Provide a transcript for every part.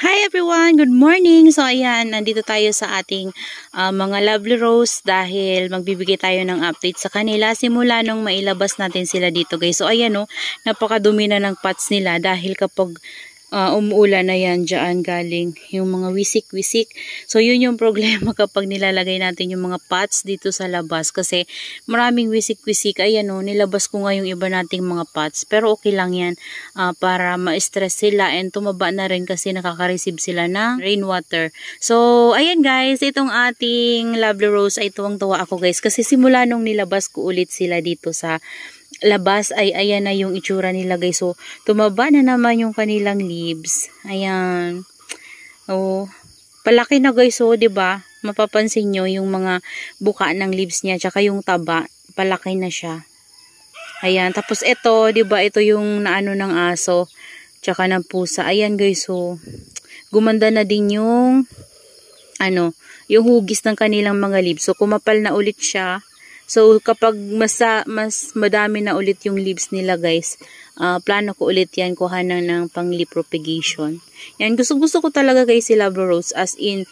Hi everyone! Good morning! So ayan, nandito tayo sa ating mga lovely rose dahil magbibigay tayo ng update sa kanila simula nung mailabas natin sila dito guys. So ayan napakadumi na ng pots nila dahil kapag umuulan na yan dyan galing yung mga wisik-wisik. So yun yung problema kapag nilalagay natin yung mga pots dito sa labas kasi maraming wisik-wisik. Ayan nilabas ko nga yung iba nating mga pots pero okay lang yan para ma-stress sila and tumaba na rin kasi nakaka-receive sila ng rainwater. So ayan guys, itong ating lovely rose ay tuwang-tuwa ako guys kasi simula nung nilabas ko ulit sila dito sa labas ay ayan na yung itsura nila guys. So tumaba na naman yung kanilang leaves. Ayan. Oh, palaki na guys. So 'di ba? Mapapansin nyo yung mga buka ng leaves niya tsaka yung taba, palaki na siya. Ayan, tapos ito, 'di ba? Ito yung naano ng aso tsaka ng pusa. Ayan guys. So gumanda na din yung yung hugis ng kanilang mga leaves. So kumapal na ulit siya. So, kapag mas madami na ulit yung leaves nila guys, plano ko ulit yan kuhanan ng pang-leaf propagation. Yan, gusto ko talaga guys si Lovely Rose as in,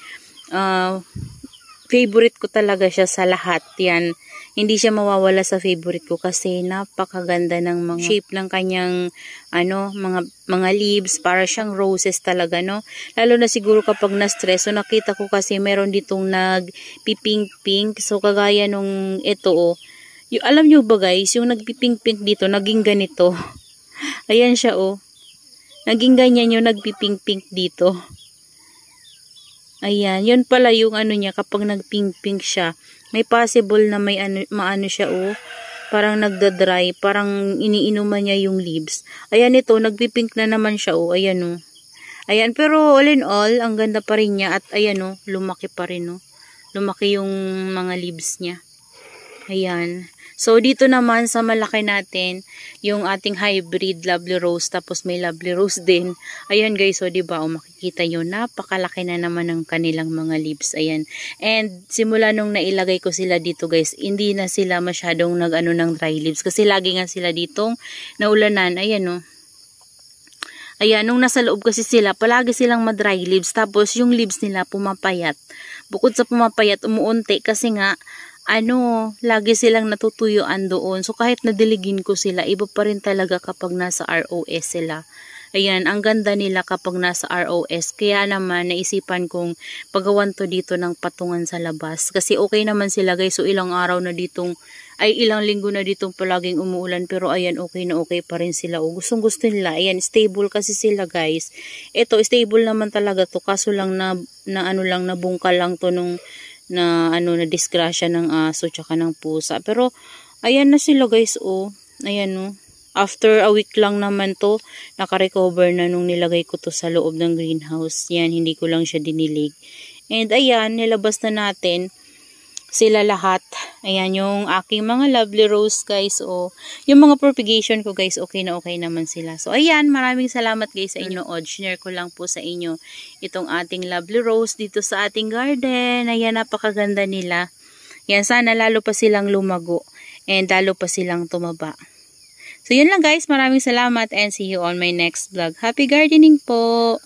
favorite ko talaga siya sa lahat. Yan, hindi siya mawawala sa favorite ko kasi napakaganda ng mga shape ng kanyang mga leaves, para siyang roses talaga lalo na siguro kapag na-stress. So nakita ko kasi meron ditong nagpipink-pink, so kagaya nung ito yung, alam nyo ba guys, yung nagpipink-pink dito naging ganito. Ayan siya naging ganyan yung nagpipink-pink dito. Ayan, yun pala yung niya kapag nagpink-pink siya. May possible na may maano siya parang nagda-dry, parang iniinuman niya yung leaves. Ayan ito, nagpipink na naman siya ayan Ayan, pero all in all, ang ganda pa rin niya at ayan lumaki pa rin Lumaki yung mga leaves niya. Ayan. So, dito naman sa malaki natin, yung ating hybrid Lovely Rose, tapos may Lovely Rose din. Ayan guys, so diba, makikita nyo, napakalaki na naman ng kanilang mga leaves. Ayan. And, simula nung nailagay ko sila dito guys, hindi na sila masyadong ng dry leaves. Kasi lagi nga sila ditong naulanan. Ayan Ayan, nung nasa loob kasi sila, palagi silang ma-dry leaves. Tapos, yung leaves nila pumapayat. Bukod sa pumapayat, umuunti kasi nga, lagi silang natutuyuan doon. So, kahit nadiligin ko sila, iba pa rin talaga kapag nasa ROS sila. Ayan, ang ganda nila kapag nasa ROS. Kaya naman, naisipan kong pagawan to dito ng patungan sa labas. Kasi okay naman sila guys. So, ilang linggo na ditong palaging umuulan. Pero ayan, okay na okay pa rin sila. Gustong gusto nila. Ayan, stable kasi sila guys. Ito, stable naman talaga to. Kaso lang nabungkal lang to nung na disgrasya ng aso tsaka ng pusa. Pero ayan na sila guys Ayan after a week lang naman to, naka-recover na nung nilagay ko to sa loob ng greenhouse. Yan, hindi ko lang siya dinilig. And ayan, nilabas na natin sila lahat. Ayan yung aking mga Lovely Rose guys yung mga propagation ko guys, okay na okay naman sila. So ayan, maraming salamat guys sa inyo. Share ko lang po sa inyo itong ating Lovely Rose dito sa ating garden. Ayan, napakaganda nila. Yan, sana lalo pa silang lumago and lalo pa silang tumaba. So yun lang guys, maraming salamat and see you on my next vlog. Happy gardening po!